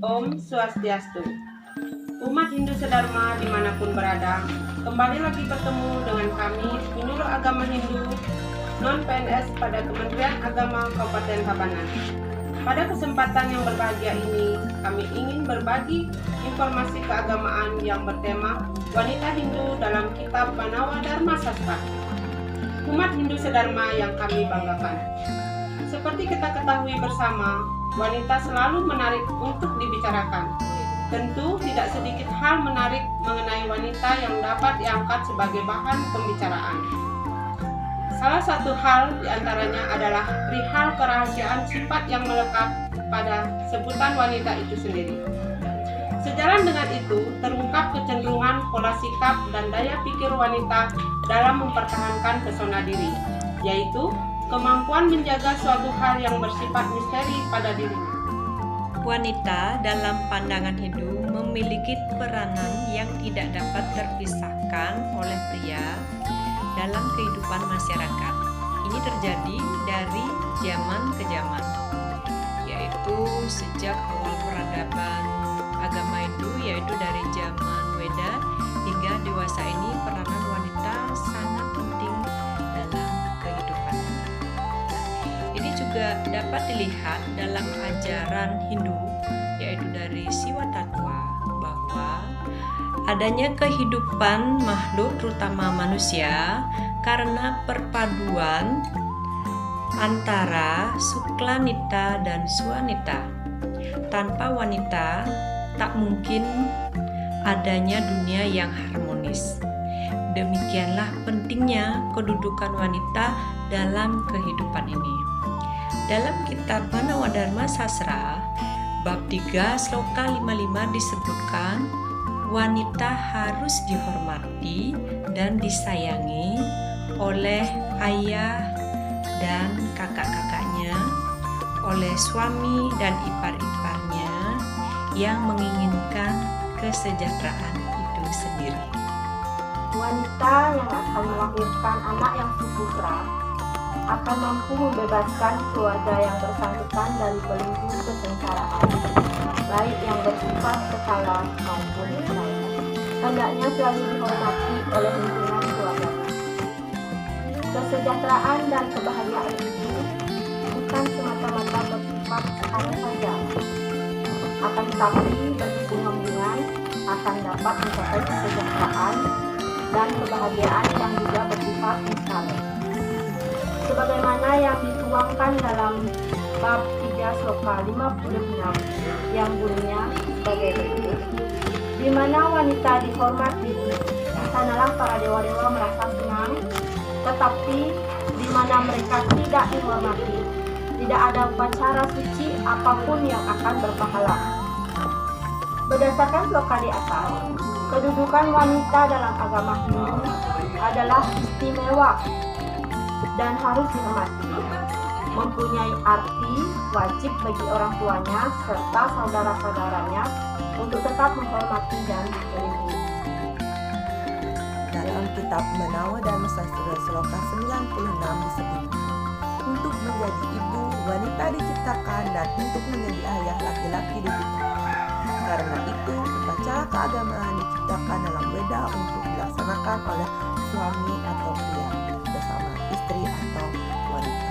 Om Swastiastu. Umat Hindu Sedharma dimanapun berada, kembali lagi bertemu dengan kami, penyuluh agama Hindu non-PNS pada Kementerian Agama Kabupaten Tabanan. Pada kesempatan yang berbahagia ini, kami ingin berbagi informasi keagamaan yang bertema wanita Hindu dalam kitab Banawa Dharma Sastra. Umat Hindu Sedharma yang kami banggakan. Seperti kita ketahui bersama, wanita selalu menarik untuk dibicarakan. Tentu tidak sedikit hal menarik mengenai wanita yang dapat diangkat sebagai bahan pembicaraan. Salah satu hal diantaranya adalah perihal kerahasiaan sifat yang melekat pada sebutan wanita itu sendiri. Sejalan dengan itu, terungkap kecenderungan pola sikap dan daya pikir wanita dalam mempertahankan pesona diri, yaitu kemampuan menjaga suatu hal yang bersifat misteri pada dirinya. Wanita dalam pandangan Hindu memiliki peranan yang tidak dapat terpisahkan oleh pria dalam kehidupan masyarakat. Ini terjadi dari zaman ke zaman, yaitu sejak awal peradaban agama Hindu, yaitu dari zaman Weda hingga dewasa ini peranan wanita sangat penting dalam kehidupan. Ini juga dapat dilihat dalam ajaran Hindu, yaitu dari Siwa Tattwa, bahwa adanya kehidupan makhluk terutama manusia karena perpaduan antara Suklanita dan Swanita. Tanpa wanita tak mungkin adanya dunia yang harmonis. Demikianlah pentingnya kedudukan wanita dalam kehidupan ini. Dalam kitab Banawa Dharma Sastra bab 3 sloka 55 disebutkan wanita harus dihormati dan disayangi oleh ayah dan kakak-kakaknya, oleh suami dan ipar-iparnya yang menginginkan kesejahteraan itu sendiri. Wanita yang akan melahirkan anak yang suputra akan mampu membebaskan keluarga yang bersangkutan dari belenggu kesengsaraan, baik yang bersifat skala maupun budaya. Hendaknya selalu dihormati oleh lingkungan keluarga. Kesejahteraan dan kebahagiaan itu bukan semata-mata bersifat sekali saja, akan tetapi berkesinambungan akan dapat mencapai kesejahteraan dan kebahagiaan yang juga bersifat instabil. Sebagaimana yang dituangkan dalam bab 3 sloka 56 yang bunyinya sebagai berikut. Di mana wanita dihormati, di sanalah para dewa-dewa merasa senang, tetapi di mana mereka tidak dihormati, tidak ada upacara suci apapun yang akan berpahala. Berdasarkan sloka di atas, kedudukan wanita dalam agama Hindu adalah istimewa dan harus dihormati, mempunyai arti wajib bagi orang tuanya serta saudara-saudaranya untuk tetap menghormati dan melindungi. Dalam kitab Banawa Dharma Sastra sloka 96 disebutkan, untuk menjadi ibu, wanita diciptakan dan untuk menjadi ayah, laki-laki diciptakan. Karena itu, upacara keagamaan diciptakan dalam Weda untuk dilaksanakan oleh suami atau pria bersama istri atau wanita.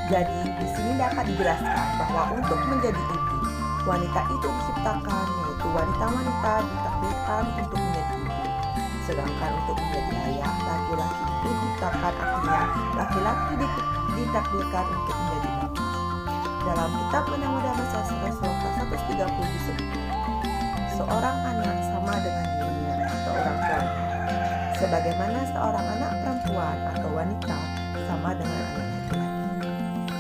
Jadi, di sini dapat dijelaskan bahwa untuk menjadi ibu, wanita itu diciptakan, yaitu wanita-wanita ditakdirkan untuk menjadi ibu. Sedangkan untuk menjadi ayah, laki-laki itu diciptakan, artinya laki-laki ditakdirkan untuk menjadi bapak. Dalam kitab Banawa Dharma Sastra sloka 130 disebutkan, seorang anak sama dengan dirinya atau orang tuanya, sebagaimana seorang anak perempuan atau wanita sama dengan anak laki-laki.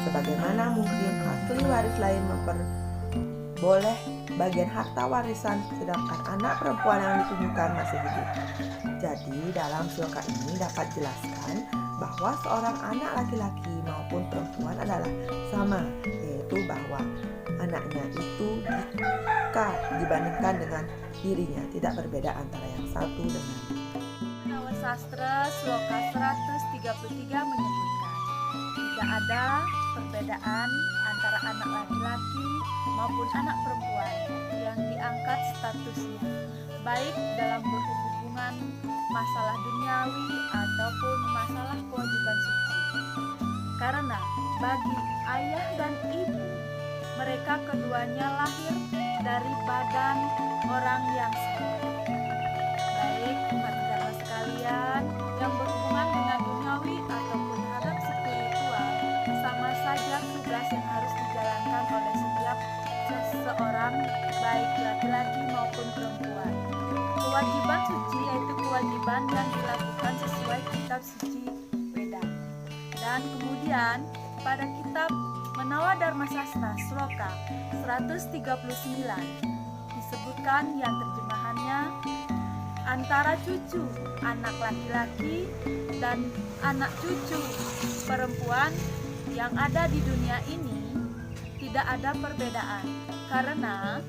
Sebagaimana mungkin ahli waris lain memperboleh bagian harta warisan, sedangkan anak perempuan yang ditunjukkan masih hidup. Jadi dalam sloka ini dapat jelaskan bahwa seorang anak laki-laki maupun perempuan adalah sama, yaitu bahwa anaknya itu jika dibandingkan dengan dirinya tidak berbeda antara yang satu dengan Banawa Sastra sloka 133 menyebutkan tidak ada perbedaan antara anak laki-laki maupun anak perempuan yang diangkat statusnya, baik dalam berhubungan masalah duniawi ataupun masalah kewajiban suci. Karena bagi ayah dan ibu, mereka keduanya lahir dari badan orang yang sama. Baik umat agama sekalian yang berhubungan dengan duniawi ataupun hadap spiritual, sama saja tugas yang harus dijalankan oleh setiap seseorang, baik laki-laki maupun perempuan. Kewajiban suci yaitu kewajiban yang dilakukan sesuai kitab suci Weda. Dan kemudian pada kitab Menawa Dharma Sastra Sloka 139 disebutkan yang terjemahannya, antara cucu anak laki-laki dan anak cucu perempuan yang ada di dunia ini tidak ada perbedaan, karena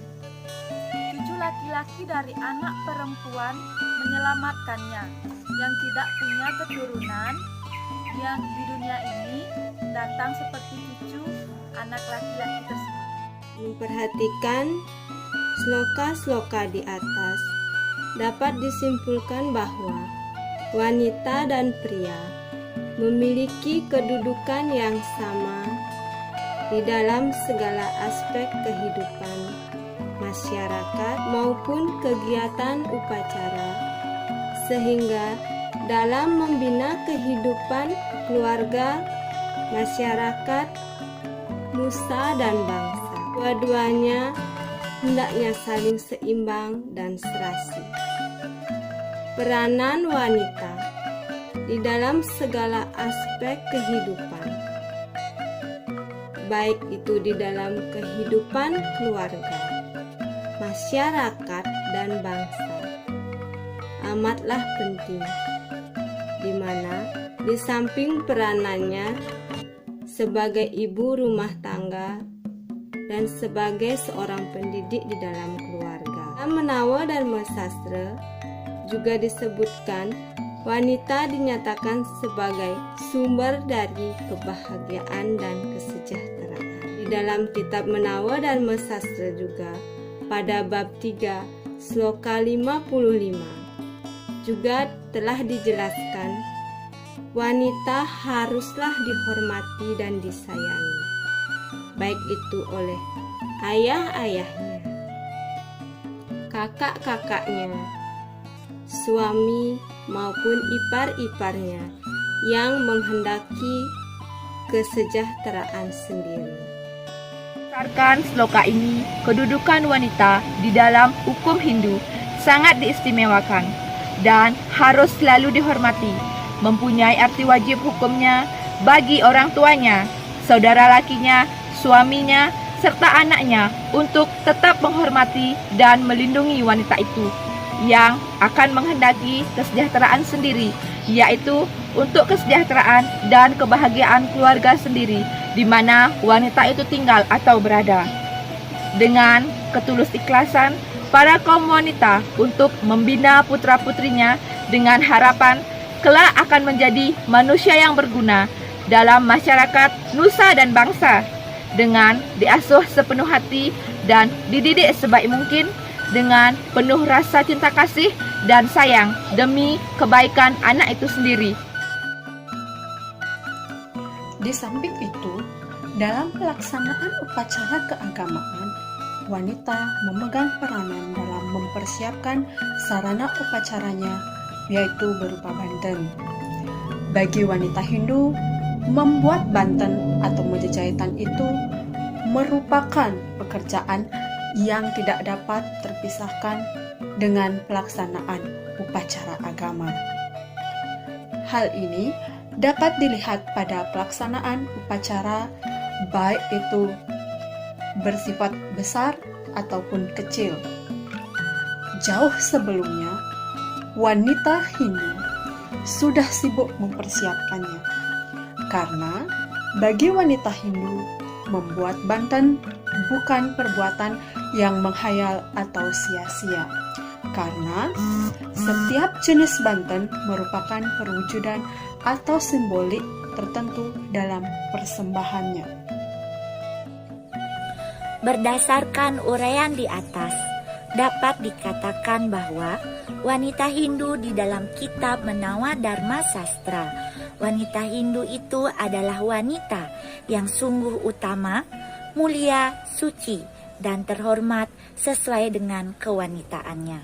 cucu laki-laki dari anak perempuan menyelamatkannya yang tidak punya keturunan yang di dunia ini datang seperti cucu anak laki-laki tersebut. Memperhatikan sloka-sloka di atas, dapat disimpulkan bahwa wanita dan pria memiliki kedudukan yang sama di dalam segala aspek kehidupan masyarakat maupun kegiatan upacara, sehingga dalam membina kehidupan keluarga, masyarakat, nusa dan bangsa, dua-duanya hendaknya saling seimbang dan serasi. Peranan wanita di dalam segala aspek kehidupan, baik itu di dalam kehidupan keluarga, masyarakat, dan bangsa, amatlah penting, di mana di samping peranannya sebagai ibu rumah tangga dan sebagai seorang pendidik di dalam keluarga. Dalam Menawa Dharma Sastra juga disebutkan wanita dinyatakan sebagai sumber dari kebahagiaan dan kesejahteraan. Di dalam kitab Menawa Dharma Sastra juga pada bab 3 sloka 55 juga telah dijelaskan wanita haruslah dihormati dan disayangi, baik itu oleh ayah-ayahnya, kakak-kakaknya, suami maupun ipar-iparnya yang menghendaki kesejahteraan sendiri. Berdasarkan sloka ini, kedudukan wanita di dalam hukum Hindu sangat diistimewakan dan harus selalu dihormati, mempunyai arti wajib hukumnya bagi orang tuanya, saudara lakinya, suaminya, serta anaknya untuk tetap menghormati dan melindungi wanita itu yang akan menghendaki kesejahteraan sendiri, yaitu untuk kesejahteraan dan kebahagiaan keluarga sendiri di mana wanita itu tinggal atau berada. Dengan ketulus ikhlasan para kaum wanita untuk membina putra-putrinya dengan harapan kelak akan menjadi manusia yang berguna dalam masyarakat, nusa dan bangsa, dengan diasuh sepenuh hati dan dididik sebaik mungkin dengan penuh rasa cinta kasih dan sayang demi kebaikan anak itu sendiri. Di samping itu, dalam pelaksanaan upacara keagamaan, wanita memegang peranan dalam mempersiapkan sarana upacaranya, yaitu berupa banten. Bagi wanita Hindu, membuat banten atau mejahitan itu merupakan pekerjaan yang tidak dapat terpisahkan dengan pelaksanaan upacara agama. Hal ini dapat dilihat pada pelaksanaan upacara, baik itu bersifat besar ataupun kecil. Jauh sebelumnya, wanita Hindu sudah sibuk mempersiapkannya, karena bagi wanita Hindu, membuat banten bukan perbuatan yang menghayal atau sia-sia, karena setiap jenis banten merupakan perwujudan atau simbolik tertentu dalam persembahannya. Berdasarkan uraian di atas, dapat dikatakan bahwa wanita Hindu di dalam kitab Menawa Dharma Sastra, wanita Hindu itu adalah wanita yang sungguh utama, mulia, suci, dan terhormat sesuai dengan kewanitaannya.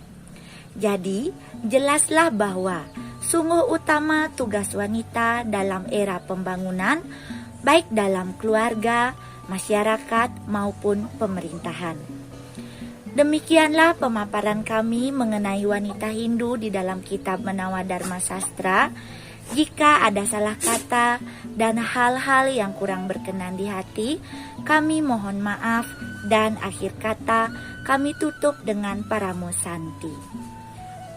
Jadi, jelaslah bahwa sungguh utama tugas wanita dalam era pembangunan, baik dalam keluarga, masyarakat, maupun pemerintahan. Demikianlah pemaparan kami mengenai wanita Hindu di dalam kitab Menawa Dharma Sastra. Jika ada salah kata dan hal-hal yang kurang berkenan di hati, kami mohon maaf, dan akhir kata kami tutup dengan Paramo Santi.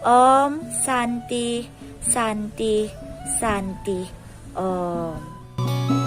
Om Santi, Santi, Santi, Om.